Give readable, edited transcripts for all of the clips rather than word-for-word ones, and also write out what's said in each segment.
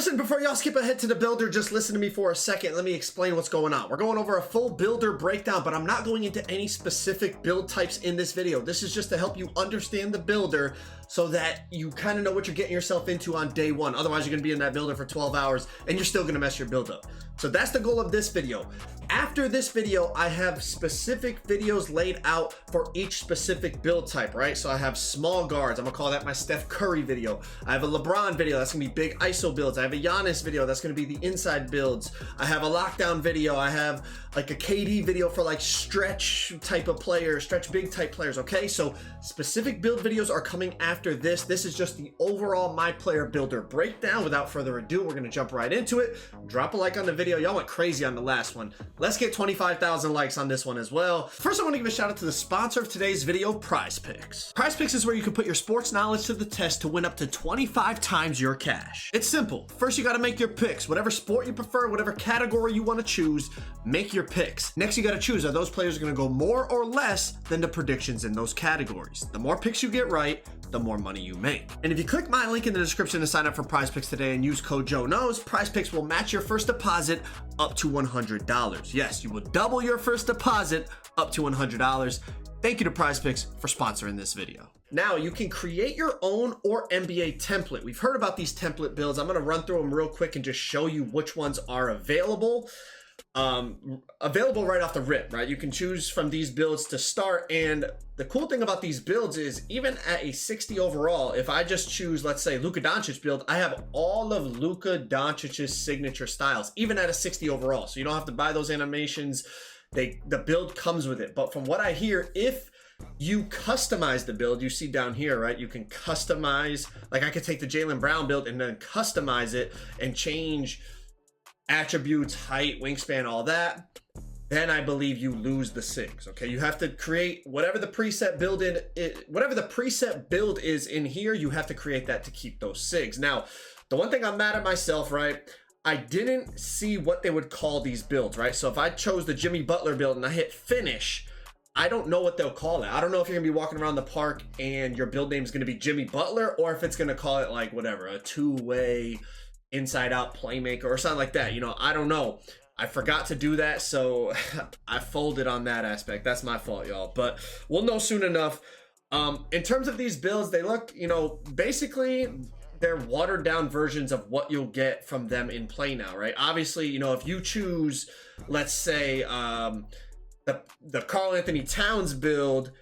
Listen, before y'all skip ahead to the builder, just listen to me for a second. Let me explain what's going on. We're going over a full builder breakdown, but I'm not going into any specific build types in this video. This is just to help you understand the builder so that you kind of know what you're getting yourself into on day one. Otherwise, you're going to be in that builder for 12 hours and you're still going to mess your build up. So that's the goal of this video. After this video, I have specific videos laid out for each specific build type, right? So I have small guards. I'm gonna call that my Steph Curry video. I have a LeBron video. That's gonna be big ISO builds. I have a Giannis video. That's gonna be the inside builds. I have a lockdown video. I have like a KD video for like stretch type of players, stretch big type players, okay? So specific build videos are coming after this. This is just the overall My Player Builder breakdown. Without further ado, we're gonna jump right into it. Drop a like on the video. Y'all went crazy on the last one. Let's get 25,000 likes on this one as well. First, I want to give a shout out to the sponsor of today's video, Prize Picks. Prize Picks is where you can put your sports knowledge to the test to win up to 25 times your cash. It's simple. First, you got to make your picks. Whatever sport you prefer, whatever category you want to choose, make your picks. Next, you got to choose, are those players going to go more or less than the predictions in those categories? The more picks you get right, the more money you make. And if you click my link in the description to sign up for Prize Picks today and use code Joe Knows, Prize Picks will match your first deposit up to $100. Yes, you will double your first deposit up to $100. Thank you to Prize Picks for sponsoring this video. Now you can create your own or NBA template. We've heard about these template builds. I'm gonna run through them real quick and just show you which ones are available. Available right off the rip, right? You can choose from these builds to start, and the cool thing about these builds is even at a 60 overall, if I just choose, let's say, Luka Doncic build, I have all of Luka Doncic's signature styles, even at a 60 overall. So you don't have to buy those animations. The build comes with it. But from what I hear, if you customize the build, you see down here, right? You can customize, like I could take the Jaylen Brown build and then customize it and change attributes, height, wingspan, all that, then I believe you lose the SIGs. Okay, you have to create whatever the preset build is in here. You have to create that to keep those SIGs. Now, the one thing I'm mad at myself, right? I didn't see what they would call these builds, right? So if I chose the Jimmy Butler build and I hit finish, I don't know what they'll call it. I don't know if you're gonna be walking around the park and your build name is gonna be Jimmy Butler, or if it's gonna call it like whatever, a two-way inside out playmaker or something like that. You know, I don't know. I forgot to do that, so I folded on that aspect. That's my fault, y'all, but we'll know soon enough. In terms of these builds, they look, you know, basically they're watered down versions of what you'll get from them in play now, right? Obviously, you know, if you choose, let's say, the Karl Anthony Towns build,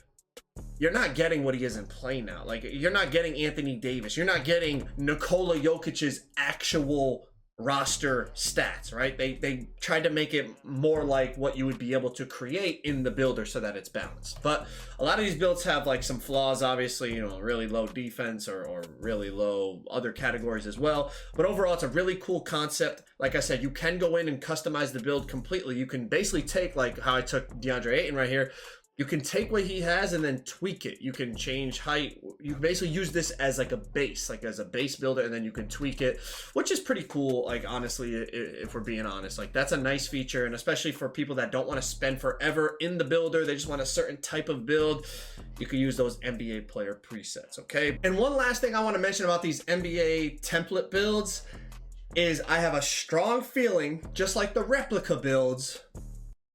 you're not getting what he is in play now. Like, you're not getting Anthony Davis. You're not getting Nikola Jokic's actual roster stats, right? They tried to make it more like what you would be able to create in the builder so that it's balanced. But a lot of these builds have like some flaws, obviously, you know, really low defense or really low other categories as well. But overall, it's a really cool concept. Like I said, you can go in and customize the build completely. You can basically take, like how I took DeAndre Ayton right here, you can take what he has and then tweak it. You can change height. You can basically use this as like a base, like as a base builder, and then you can tweak it, which is pretty cool. Like, honestly, if we're being honest, like that's a nice feature. And especially for people that don't want to spend forever in the builder, they just want a certain type of build, you can use those NBA player presets, okay? And one last thing I want to mention about these NBA template builds is I have a strong feeling, just like the replica builds,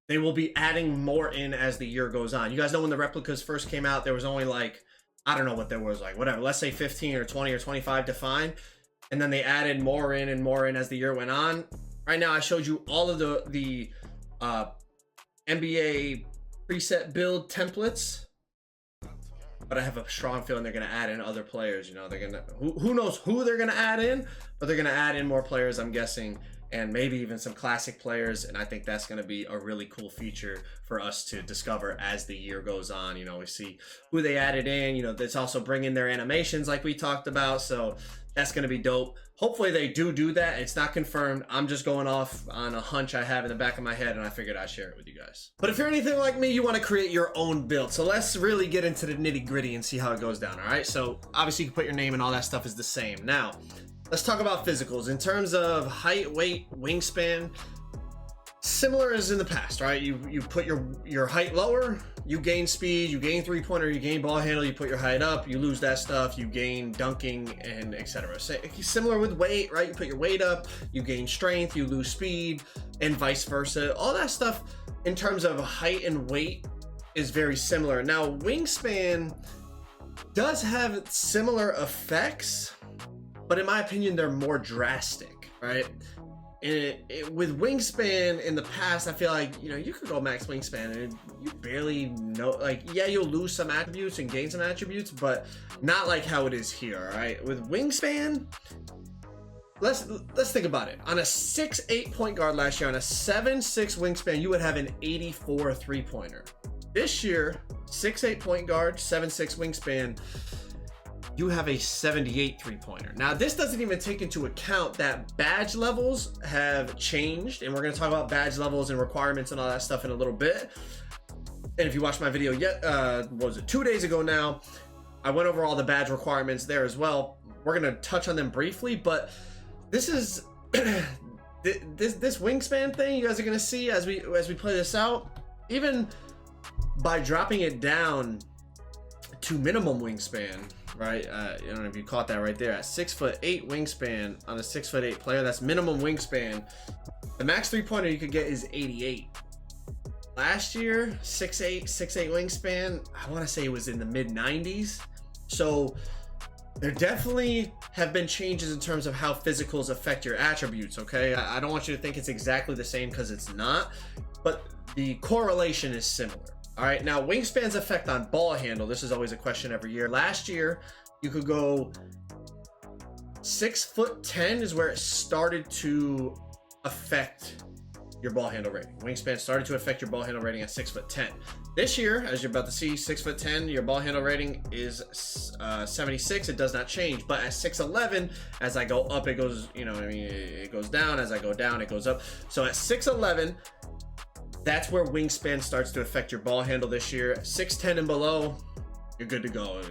they will be adding more in as the year goes on. You guys know when the replicas first came out, there was only like, I don't know what there was, like whatever, let's say 15 or 20 or 25 defined. And then they added more in and more in as the year went on. Right now, I showed you all of the NBA preset build templates, but I have a strong feeling they're gonna add in other players. You know, they're gonna, who knows who they're gonna add in, but they're gonna add in more players, I'm guessing, and maybe even some classic players. And I think that's going to be a really cool feature for us to discover as the year goes on. You know, we see who they added in, you know, that's also bringing their animations like we talked about. So that's going to be dope. Hopefully they do that. It's not confirmed. I'm just going off on a hunch I have in the back of my head, and I figured I'd share it with you guys. But if you're anything like me, you want to create your own build. So let's really get into the nitty gritty and see how it goes down. All right. So obviously you can put your name and all that stuff is the same. Now, let's talk about physicals. In terms of height, weight, wingspan, Similar as in the past, right? You put your height lower, you gain speed, you gain three-pointer, you gain ball handle, you put your height up, you lose that stuff, you gain dunking, and etc. So, similar with weight, right? You put your weight up, you gain strength, you lose speed, and vice versa. All that stuff in terms of height and weight is very similar. Now, wingspan does have similar effects, but in my opinion, they're more drastic, right? With wingspan in the past, I feel like, you know, you could go max wingspan and you barely know, like, yeah, you'll lose some attributes and gain some attributes, but not like how it is here. All right, with wingspan, let's think about it. On a 6'8" point guard last year, on a 7'6" wingspan, you would have an 84 three-pointer. This year, 6'8" point guard, 7'6" wingspan, you have a 78 three-pointer. Now, this doesn't even take into account that badge levels have changed, and we're going to talk about badge levels and requirements and all that stuff in a little bit. And if you watched my video what was it, 2 days ago now, I went over all the badge requirements there as well. We're going to touch on them briefly, but this is this wingspan thing you guys are going to see as we play this out. Even by dropping it down to minimum wingspan, right? I don't know if you caught that right there. At 6'8" wingspan on a 6'8" player, that's minimum wingspan. The max three-pointer you could get is 88. Last year, 6'8" wingspan, I want to say it was in the mid-90s. So there definitely have been changes in terms of how physicals affect your attributes, okay? I don't want you to think it's exactly the same, because it's not, but the correlation is similar. All right, now wingspan's effect on ball handle. This is always a question every year. Last year, you could go 6'10" is where it started to affect your ball handle rating. Wingspan started to affect your ball handle rating at 6'10". This year, as you're about to see, 6'10", your ball handle rating is 76. It does not change, but at 6'11", as I go up, it goes, you know what I mean, it goes down. As I go down, it goes up. So at 6'11", that's where wingspan starts to affect your ball handle this year. 6'10" and below, you're good to go.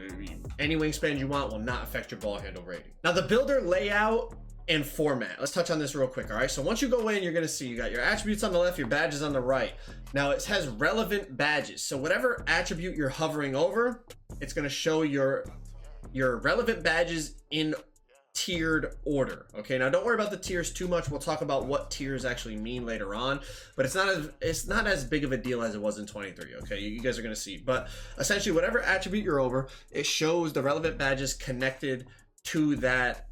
Any wingspan you want will not affect your ball handle rating. Now, the builder layout and format. Let's touch on this real quick, all right? So once you go in, you're gonna see you got your attributes on the left, your badges on the right. Now, it has relevant badges. So whatever attribute you're hovering over, it's gonna show your relevant badges in tiered order. Okay, now don't worry about the tiers too much. We'll talk about what tiers actually mean later on, but it's not as big of a deal as it was in 23. Okay, you guys are going to see, but essentially whatever attribute you're over, it shows the relevant badges connected to that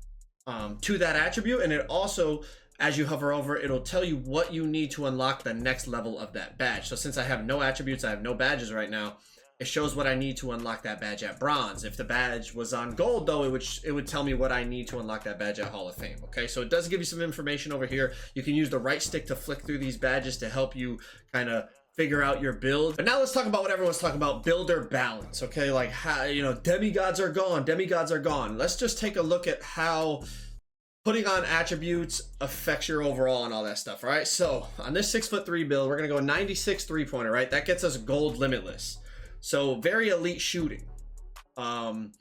attribute, and it also, as you hover over, it'll tell you what you need to unlock the next level of that badge. So since I have no attributes, I have no badges right now, it shows what I need to unlock that badge at bronze. If the badge was on gold, though, it would tell me what I need to unlock that badge at Hall of Fame. Okay, so it does give you some information over here. You can use the right stick to flick through these badges to help you kind of figure out your build. But now let's talk about what everyone's talking about, builder balance. Okay, like how, you know, demigods are gone. Let's just take a look at how putting on attributes affects your overall and all that stuff, right? So on this 6'3" build, we're gonna go 96 three-pointer, right? That gets us gold limitless. So very elite shooting. You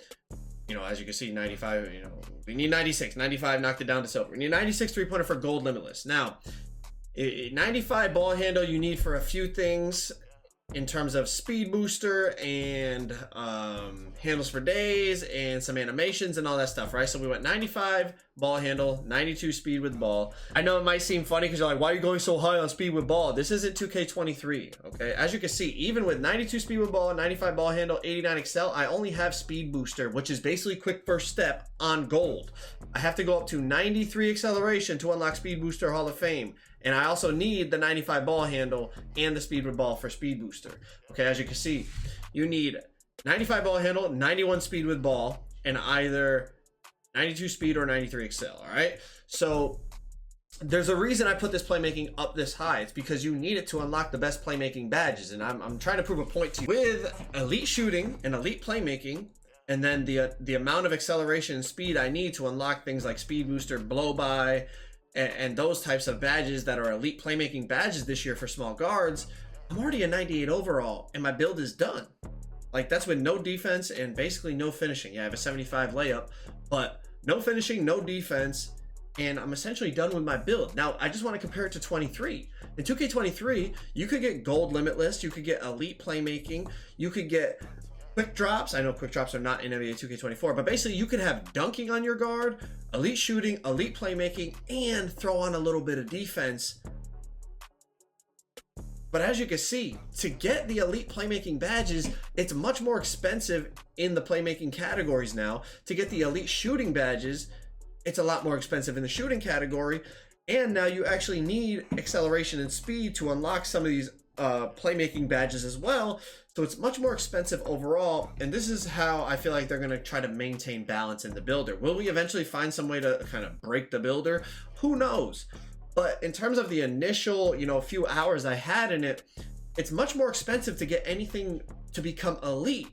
know, as you can see, 95, you know, we need 96. 95 knocked it down to silver. We need 96 three-pointer for gold limitless. Now, 95 ball handle you need for a few things in terms of speed booster and handles for days and some animations and all that stuff, right? So we went 95 ball handle, 92 speed with ball. I know it might seem funny because you're like, why are you going so high on speed with ball? This isn't 2K23, okay? As you can see, even with 92 speed with ball, 95 ball handle, 89 excel, I only have speed booster, which is basically quick first step on gold. I have to go up to 93 acceleration to unlock speed booster Hall of Fame. And I also need the 95 ball handle and the speed with ball for speed booster. Okay, as you can see, you need 95 ball handle, 91 speed with ball, and either 92 speed or 93 excel, all right? So there's a reason I put this playmaking up this high. It's because you need it to unlock the best playmaking badges. And I'm trying to prove a point to you. With elite shooting and elite playmaking, and then the amount of acceleration and speed I need to unlock things like speed booster, blow by, and those types of badges that are elite playmaking badges this year for small guards, I'm already a 98 overall and my build is done. Like, that's with no defense and basically no finishing. Yeah, I have a 75 layup, but no finishing, no defense, and I'm essentially done with my build. Now, I just want to compare it to 23. In 2K23, you could get gold limitless, you could get elite playmaking, you could get quick drops. I know quick drops are not in NBA 2K24, but basically you could have dunking on your guard, elite shooting, elite playmaking, and throw on a little bit of defense. But as you can see, to get the elite playmaking badges, it's much more expensive in the playmaking categories now. To get the elite shooting badges, it's a lot more expensive in the shooting category. And now you actually need acceleration and speed to unlock some of these playmaking badges as well. So it's much more expensive overall. And this is how I feel like they're going to try to maintain balance in the builder. Will we eventually find some way to kind of break the builder? Who knows? But in terms of the initial, few hours I had in it, it's much more expensive to get anything to become elite.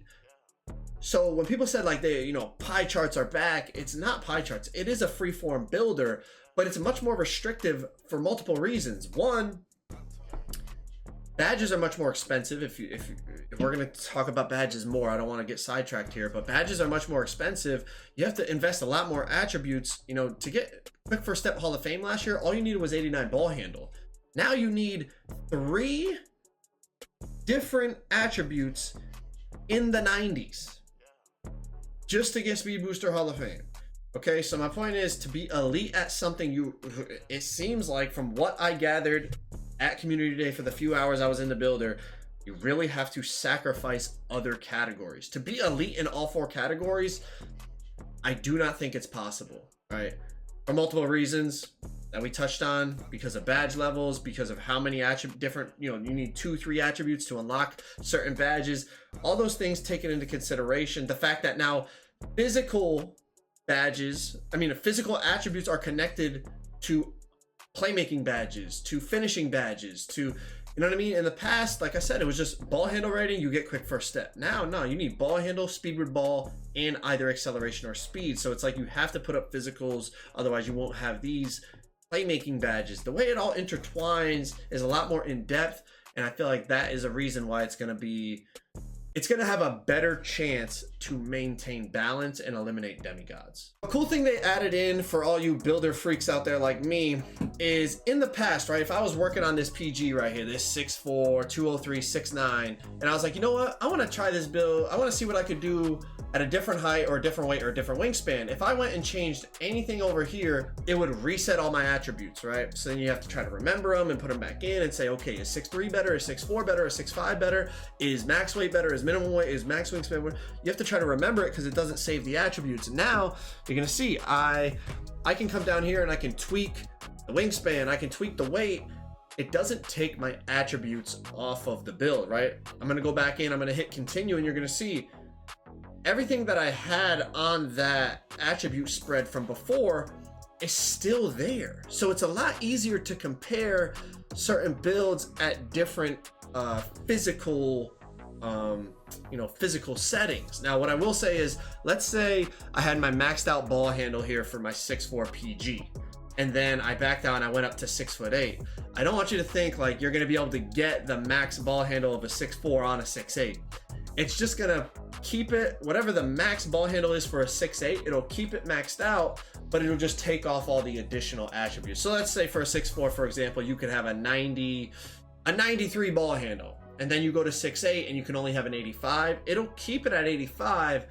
So when people said like pie charts are back, it's not pie charts. It is a freeform builder, but it's much more restrictive for multiple reasons. One, badges are much more expensive. If we're going to talk about badges more, I don't want to get sidetracked here, but badges are much more expensive. You have to invest a lot more attributes. To get quick first step Hall of Fame last year, all you needed was 89 ball handle. Now you need 3 different attributes in the 90s just to get Speed Booster Hall of Fame. Okay, so my point is, to be elite at something, it seems like from what I gathered at Community Day for the few hours I was in the builder, you really have to sacrifice other categories. To be elite in all 4 categories, I do not think it's possible, right? For multiple reasons that we touched on, because of badge levels, because of how many different, you need 2-3 attributes to unlock certain badges, all those things taken into consideration. The fact that now physical attributes are connected to playmaking badges, to finishing badges, to, you know what I mean? In the past, like I said, it was just ball handle rating, you get quick first step. Now, no, you need ball handle, speed with ball, and either acceleration or speed. So it's like you have to put up physicals, otherwise you won't have these playmaking badges. The way it all intertwines is a lot more in depth, and I feel like that is a reason why it's going to have a better chance to maintain balance and eliminate demigods. A cool thing they added in for all you builder freaks out there like me is, in the past, right, if I was working on this PG right here, this 6'4", 203, 6'9", and I was like, you know what, I want to try this build, I want to see what I could do at a different height or a different weight or a different wingspan. If I went and changed anything over here, it would reset all my attributes, right? So then you have to try to remember them and put them back in and say, okay, is 6'3" better, is 6'4" better, is 6'5" better, is max weight better, is minimum weight, is max wingspan better? You have to try to remember it because it doesn't save the attributes. And now you're gonna see I can come down here and I can tweak the wingspan, I can tweak the weight. It doesn't take my attributes off of the build, right? I'm gonna go back in, I'm gonna hit continue, and you're gonna see everything that I had on that attribute spread from before is still there. So it's a lot easier to compare certain builds at different physical settings. Now, what I will say is, let's say I had my maxed out ball handle here for my 6'4" PG, and then I backed out and I went up to 6'8". I don't want you to think like you're going to be able to get the max ball handle of a 6'4" on a 6'8". It's just going to keep it, whatever the max ball handle is for a 6'8", it'll keep it maxed out, but it'll just take off all the additional attributes. So let's say for a 6'4", for example, you could have a 93 ball handle, and then you go to 6'8" and you can only have an 85. It'll keep it at 85,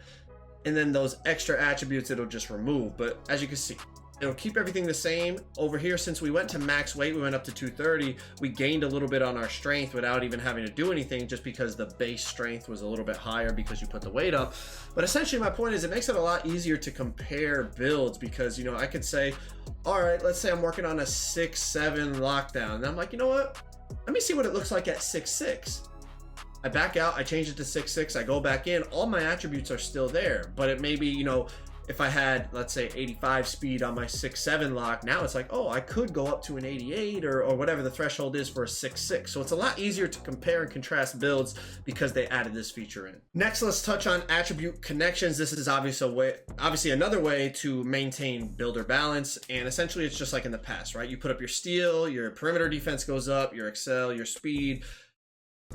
and then those extra attributes it'll just remove. But as you can see, it'll keep everything the same. Over here, since we went to max weight, we went up to 230, we gained a little bit on our strength without even having to do anything, just because the base strength was a little bit higher because you put the weight up. But essentially my point is, it makes it a lot easier to compare builds, because I could say, all right, let's say I'm working on a 6'7" lockdown, and I'm like, you know what, let me see what it looks like at 6'6". I back out, I change it to 6'6", I go back in, all my attributes are still there, but it may be, if I had, let's say, 85 speed on my 6'7" lock, now it's like, oh, I could go up to an 88 or whatever the threshold is for a 6'6". So it's a lot easier to compare and contrast builds because they added this feature in. Next, let's touch on attribute connections. This is obviously another way to maintain builder balance, and essentially it's just like in the past, right? You put up your steal, your perimeter defense goes up, your excel, your speed.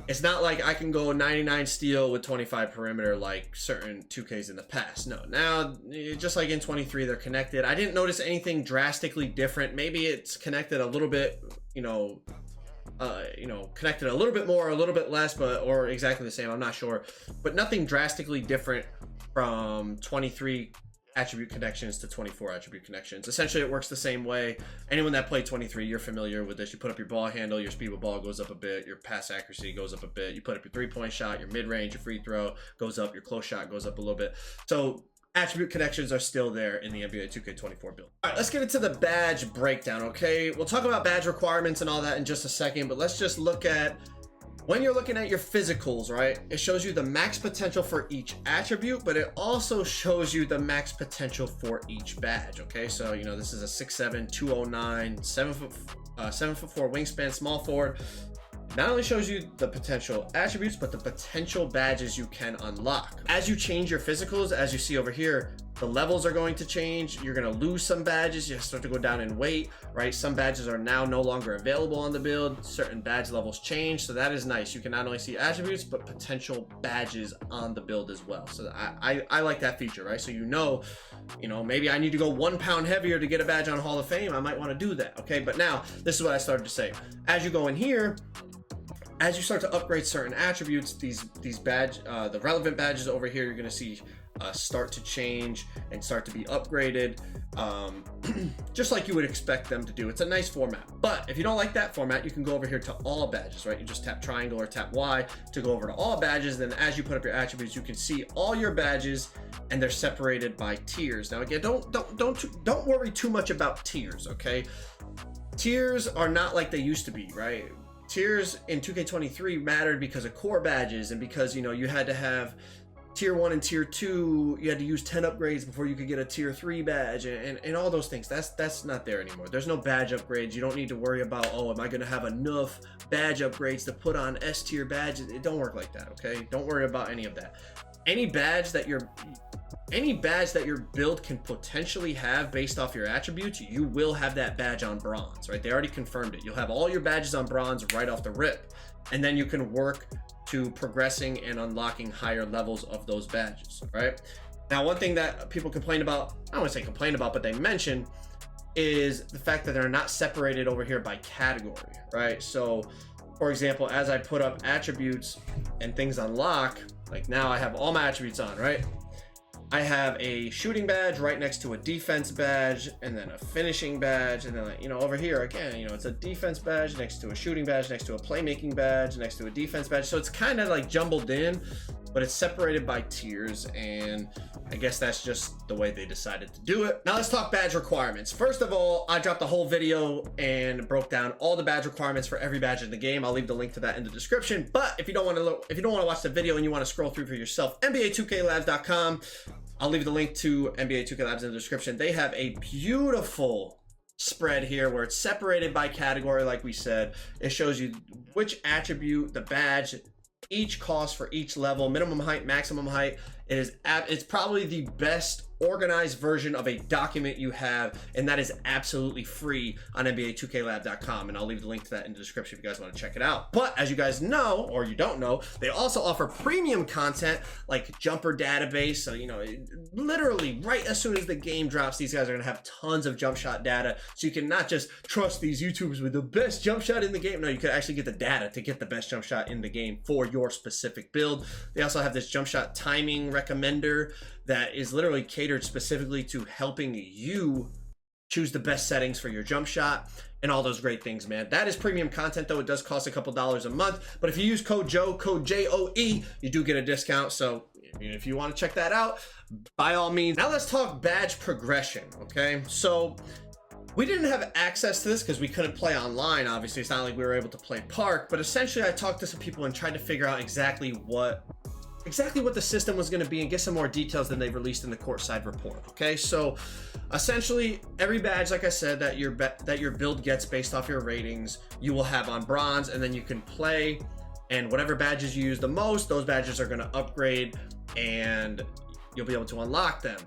It's not like I can go 99 steel with 25 perimeter like certain 2Ks in the past. No, now, just like in 23, they're connected. I didn't notice anything drastically different. Maybe it's connected a little bit, connected a little bit more, a little bit less, or exactly the same. I'm not sure, but nothing drastically different from 23 attribute connections to 24 attribute connections. Essentially, it works the same way. Anyone that played 23, you're familiar with this. You put up your ball handle, your speed with ball goes up a bit, your pass accuracy goes up a bit. You put up your 3-point shot, your mid-range, your free throw goes up, your close shot goes up a little bit. So attribute connections are still there in the NBA 2K24 build. All right, let's get into the badge breakdown, okay? We'll talk about badge requirements and all that in just a second, but let's just look at when you're looking at your physicals, right? It shows you the max potential for each attribute, but it also shows you the max potential for each badge, okay? So, this is a 6'7", 209, 7'4" wingspan, small forward. Not only shows you the potential attributes, but the potential badges you can unlock. As you change your physicals, as you see over here, the levels are going to change. You're going to lose some badges. You start to go down in weight, right? Some badges are now no longer available on the build. Certain badge levels change. So that is nice. You can not only see attributes, but potential badges on the build as well. So I like that feature, right? So maybe I need to go 1 pound heavier to get a badge on Hall of Fame. I might want to do that, okay? But now, this is what I started to say. As you go in here, as you start to upgrade certain attributes, the relevant badges over here, you're going to see start to change and start to be upgraded, just like you would expect them to do. It's a nice format. But if you don't like that format, you can go over here to all badges, right? You just tap triangle or tap Y to go over to all badges. Then as you put up your attributes, you can see all your badges and they're separated by tiers. Now again, don't worry too much about tiers, okay? Tiers are not like they used to be, right? Tiers in 2K23 mattered because of core badges and because, you had to have tier 1 and tier 2, you had to use 10 upgrades before you could get a tier 3 badge and all those things. That's not there anymore. There's no badge upgrades. You don't need to worry about, am I going to have enough badge upgrades to put on S tier badges? It don't work like that, okay? Don't worry about any of that. Any badge that your build can potentially have based off your attributes, you will have that badge on bronze, right? They already confirmed it. You'll have all your badges on bronze right off the rip, and then you can work to progressing and unlocking higher levels of those badges, right? Now, one thing that people complain about, I don't want to say complain about, but they mention is the fact that they're not separated over here by category, right? So, for example, as I put up attributes and things unlock, like now I have all my attributes on, right? I have a shooting badge right next to a defense badge, and then a finishing badge, and then over here again, it's a defense badge next to a shooting badge, next to a playmaking badge, next to a defense badge. So it's kind of like jumbled in, but it's separated by tiers, and I guess that's just the way they decided to do it. Now let's talk badge requirements. First of all, I dropped a whole video and broke down all the badge requirements for every badge in the game. I'll leave the link to that in the description. But if you don't want to watch the video and you want to scroll through for yourself, NBA2KLabs.com. I'll leave the link to NBA 2K Labs in the description. They have a beautiful spread here where it's separated by category, like we said. It shows you which attribute, the badge, each cost for each level, minimum height, maximum height. It's probably the best organized version of a document you have, and that is absolutely free on NBA2KLab.com, and I'll leave the link to that in the description if you guys want to check it out. But as you guys know, or you don't know, they also offer premium content like jumper database. So literally right as soon as the game drops, these guys are gonna have tons of jump shot data, so you can not just trust these YouTubers with the best jump shot in the game. No, you could actually get the data to get the best jump shot in the game for your specific build. They also have this jump shot timing recommender that is literally catered specifically to helping you choose the best settings for your jump shot and all those great things, man. That is premium content, though. It does cost a couple dollars a month, but if you use code Joe, code JOE, you do get a discount. So if you want to check that out, by all means. Now let's talk badge progression, okay? So we didn't have access to this because we couldn't play online. Obviously, it's not like we were able to play Park, but essentially I talked to some people and tried to figure out exactly what the system was going to be and get some more details than they've released in the courtside report. Okay, so essentially every badge, like I said, that your build gets based off your ratings, you will have on bronze, and then you can play, and whatever badges you use the most, those badges are going to upgrade and you'll be able to unlock them.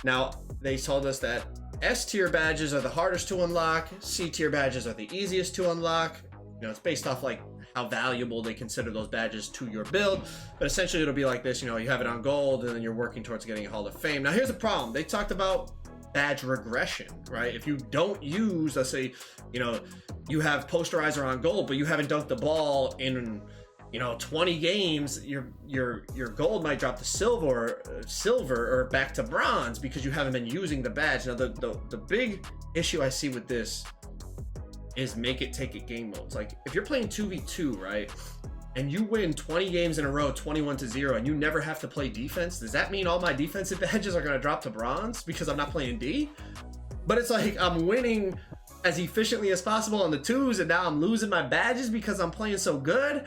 Now, they told us that S tier badges are the hardest to unlock, C tier badges are the easiest to unlock. It's based off like how valuable they consider those badges to your build. But essentially it'll be like this, you know, you have it on gold and then you're working towards getting a Hall of Fame. Now here's the problem. They talked about badge regression, right? If you don't use, let's say, you know, you have posterizer on gold, but you haven't dunked the ball in, you know, 20 games, your gold might drop to silver or back to bronze because you haven't been using the badge. Now the big issue I see with this is make it take it game modes. Like if you're playing 2v2, right, and you win 20 games in a row 21-0 and you never have to play defense, does that mean all my defensive badges are going to drop to bronze because I'm not playing D? But it's like I'm winning as efficiently as possible on the twos and now I'm losing my badges because I'm playing so good.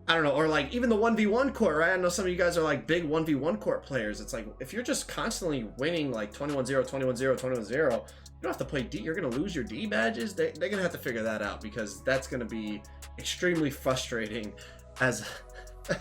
I don't know. Or like even the 1v1 court, right? I know some of you guys are like big 1v1 court players. It's like if you're just constantly winning like 21-0, 21-0, 21-0, you don't have to play D. You're going to lose your D badges. They're going to have to figure that out because that's going to be extremely frustrating as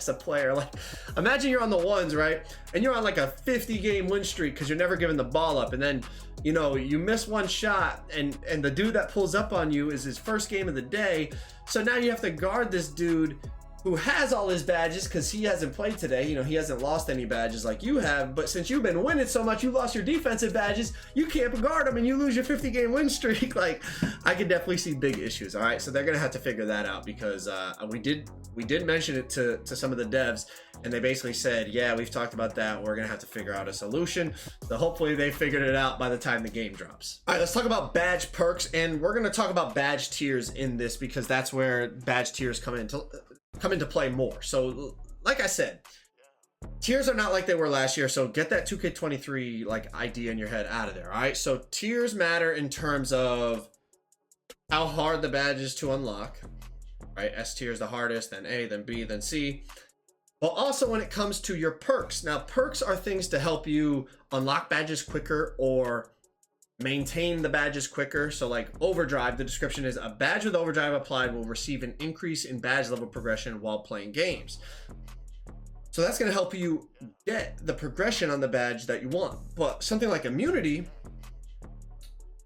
a player. Like imagine you're on the ones, right? And you're on like a 50 game win streak because you're never giving the ball up. And then, you know, you miss one shot and the dude that pulls up on you is his first game of the day. So now you have to guard this dude who has all his badges because he hasn't played today. You know, he hasn't lost any badges like you have, but since you've been winning so much, you lost your defensive badges, you can't guard them and you lose your 50 game win streak. Like I could definitely see big issues. All right, so they're gonna have to figure that out because we did mention it to some of the devs and they basically said, yeah, we've talked about that, we're gonna have to figure out a solution. So hopefully they figured it out by the time the game drops. All right, let's talk about badge perks, and we're gonna talk about badge tiers in this because that's where badge tiers come into play more. So like I said, tiers are not like they were last year, so get that 2K23 like idea in your head out of there. All right, so tiers matter in terms of how hard the badge is to unlock, right? S tier is the hardest, then A, then B, then C. But also when it comes to your perks. Now perks are things to help you unlock badges quicker or maintain the badges quicker. So like overdrive, the description is a badge with overdrive applied will receive an increase in badge level progression while playing games. So that's going to help you get the progression on the badge that you want. But something like immunity,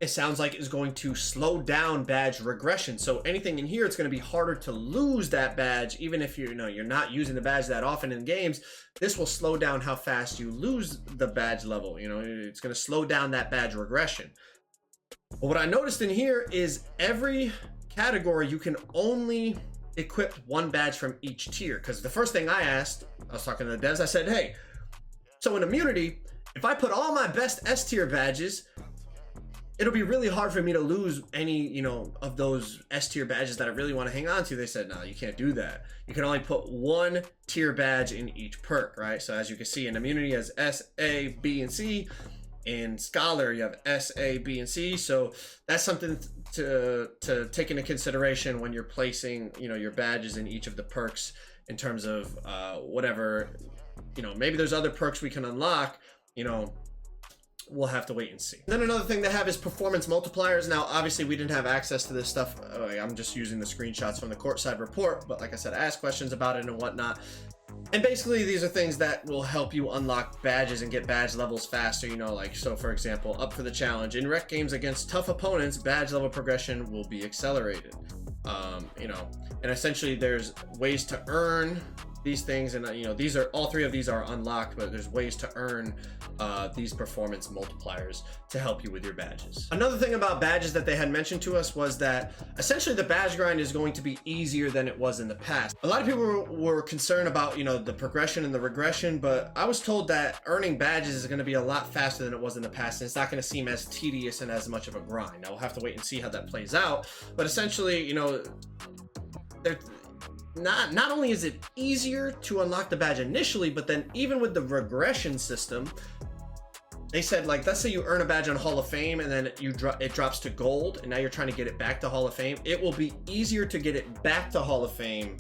it sounds like is going to slow down badge regression. So anything in here, it's going to be harder to lose that badge, even if you're not using the badge that often in games. This will slow down how fast you lose the badge level. You know, it's going to slow down that badge regression. But what I noticed in here is every category you can only equip one badge from each tier. Because the first thing I was talking to the devs, I said, hey, so in immunity, if I put all my best S tier badges, it'll be really hard for me to lose any, you know, of those S tier badges that I really want to hang on to. They said, no, you can't do that. You can only put one tier badge in each perk, right? So as you can see in immunity, has S, A, B, and C. In Scholar, you have S, A, B, and C. So that's something to take into consideration when you're placing, you know, your badges in each of the perks in terms of whatever, you know, maybe there's other perks we can unlock, you know, we'll have to wait and see. Then another thing they have is performance multipliers. Now, obviously we didn't have access to this stuff. I'm just using the screenshots from the courtside report, but like I said, I asked questions about it and whatnot. And basically these are things that will help you unlock badges and get badge levels faster, you know, like, so for example, up for the challenge. In rec games against tough opponents, badge level progression will be accelerated. You know, and essentially there's ways to earn these things, and you know, these are all three of these are unlocked, but there's ways to earn these performance multipliers to help you with your badges. Another thing about badges that they had mentioned to us was that essentially the badge grind is going to be easier than it was in the past. A lot of people were concerned about, you know, the progression and the regression, but I was told that earning badges is going to be a lot faster than it was in the past, and it's not going to seem as tedious and as much of a grind. Now we'll have to wait and see how that plays out, but essentially, you know, not only is it easier to unlock the badge initially, but then even with the regression system, they said, like, let's say you earn a badge on Hall of Fame and then it drops to gold, and now you're trying to get it back to Hall of Fame. It will be easier to get it back to Hall of Fame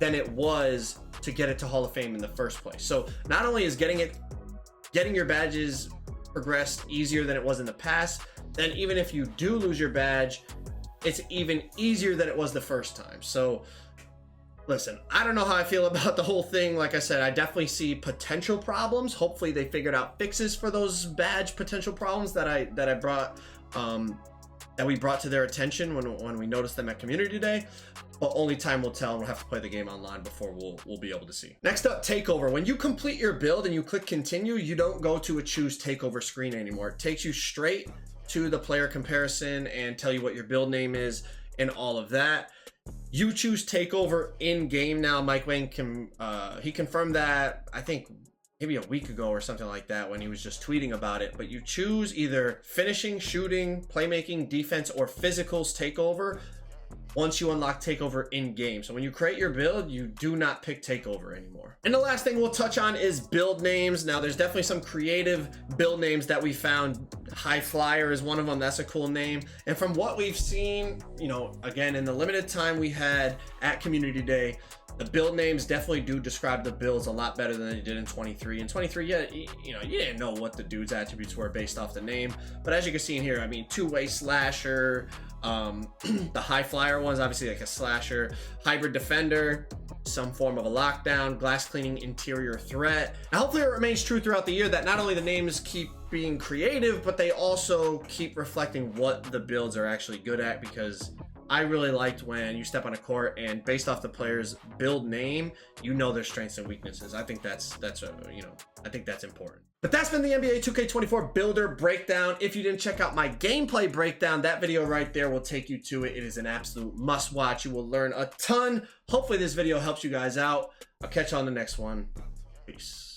than it was to get it to Hall of Fame in the first place. So not only is getting your badges progressed easier than it was in the past, then even if you do lose your badge, it's even easier than it was the first time. So listen, I don't know how I feel about the whole thing. Like I said, I definitely see potential problems. Hopefully they figured out fixes for those badge potential problems that I brought that we brought to their attention when we noticed them at Community Day, but only time will tell, and we'll have to play the game online before we'll be able to see. Next up, Takeover. When you complete your build and you click continue, you don't go to a choose Takeover screen anymore. It takes you straight to the player comparison and tell you what your build name is and all of that. You choose Takeover in game now. Mike Wayne he confirmed that, I think maybe a week ago or something like that, when he was just tweeting about it. But you choose either finishing, shooting, playmaking, defense, or physicals Takeover once you unlock Takeover in game. So when you create your build, you do not pick Takeover anymore. And the last thing we'll touch on is build names. Now there's definitely some creative build names that we found. High Flyer is one of them. That's a cool name. And from what we've seen, you know, again, in the limited time we had at Community Day, the build names definitely do describe the builds a lot better than they did in 23. In 23, yeah, you know, you didn't know what the dude's attributes were based off the name. But as you can see in here, I mean, two-way slasher, the High Flyer one's obviously like a slasher, hybrid defender, some form of a lockdown, glass cleaning interior threat. Now, hopefully it remains true throughout the year that not only the names keep being creative, but they also keep reflecting what the builds are actually good at, because I really liked when you step on a court and based off the player's build name, you know their strengths and weaknesses. I think that's I think that's important. But that's been the NBA 2K24 Builder Breakdown. If you didn't check out my gameplay breakdown, that video right there will take you to it. It is an absolute must watch. You will learn a ton. Hopefully this video helps you guys out. I'll catch you on the next one. Peace.